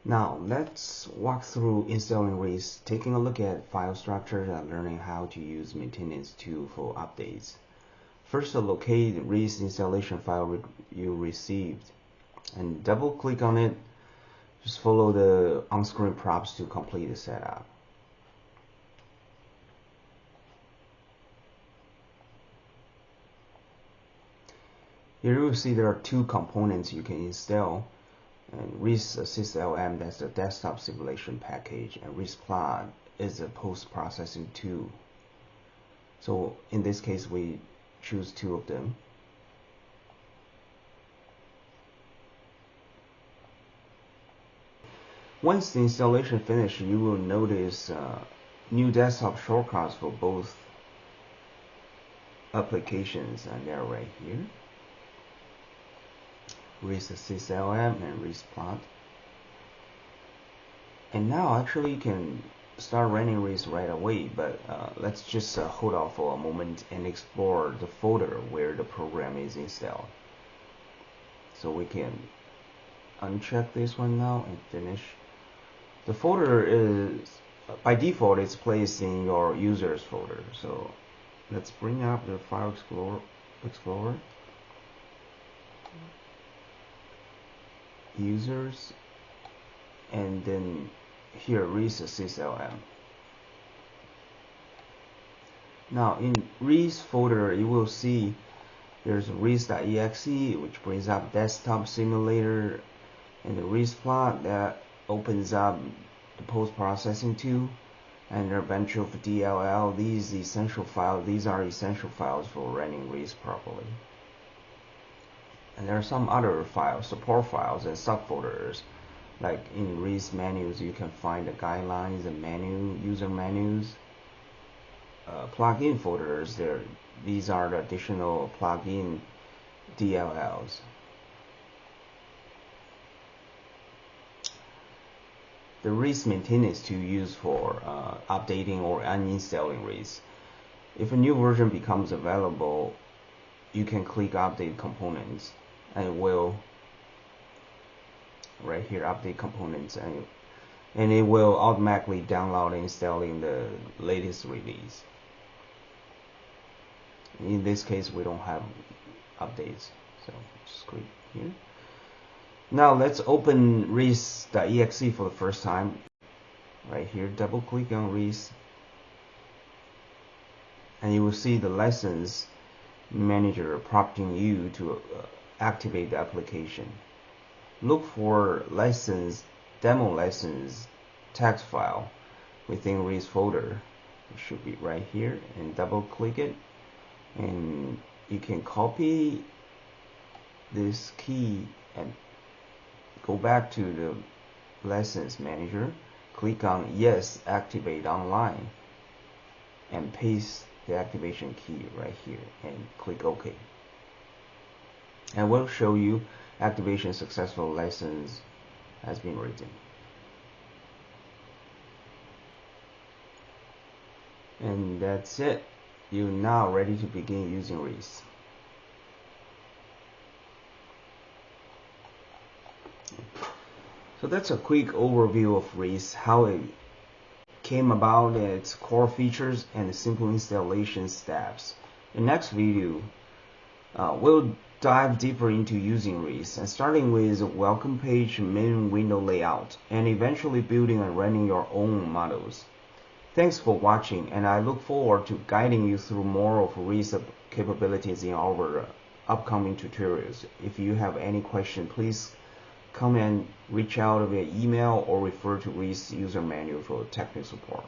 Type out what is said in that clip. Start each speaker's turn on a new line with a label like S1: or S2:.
S1: Now let's walk through installing RHYS, taking a look at file structures and learning how to use maintenance tool for updates. First, locate RHYS installation file you received and double click on it. Just follow the on-screen prompts to complete the setup. Here you will see there are two components you can install. And RHYS-ASYST LM, that's the desktop simulation package, and RHYS Plot is a post-processing tool. So in this case, we choose two of them. Once the installation finishes, you will notice new desktop shortcuts for both applications, and they're right here. RHYS-ASYST LM and RHYS Plot. And now actually you can start running RHYS right away, but let's just hold off for a moment and explore the folder where the program is installed. So we can uncheck this one now and finish. The folder is, by default, it's placed in your users folder. So let's bring up the File Explorer. Users, and then here RHYS-ASYST LM. Now in RHYS folder you will see there's RHYS.exe, which brings up desktop simulator, and the RHYS Plot that opens up the post-processing tool, and there are a bunch of DLL. These are essential files for running RHYS properly. And there are some other files, support files and subfolders. Like in RHYS menus, you can find the guidelines and user menus. Plugin folders, these are the additional plugin DLLs. The RHYS maintenance to use for updating or uninstalling RHYS. If a new version becomes available, you can click Update Components, and it will right here update components, and it will automatically download and install in the latest release. In this case, we don't have updates, so just click here. Now let's open RHYS.exe for the first time. Right here, double click on RHYS, and you will see the lessons manager prompting you to activate the application. Look for demo lessons text file within RHYS folder. It should be right here, and double click it, and you can copy this key and go back to the lessons manager, click on yes, activate online, and paste the activation key right here and click OK. And we'll show you activation successful lessons has been written. And that's it. You're now ready to begin using RHYS. So that's a quick overview of RHYS, how it came about, its core features, and the simple installation steps. In the next video, we'll dive deeper into using RHYS, and starting with welcome page, main window layout, and eventually building and running your own models. Thanks for watching, and I look forward to guiding you through more of RHYS capabilities in our upcoming tutorials. If you have any question, please come and reach out via email or refer to RHYS user manual for technical support.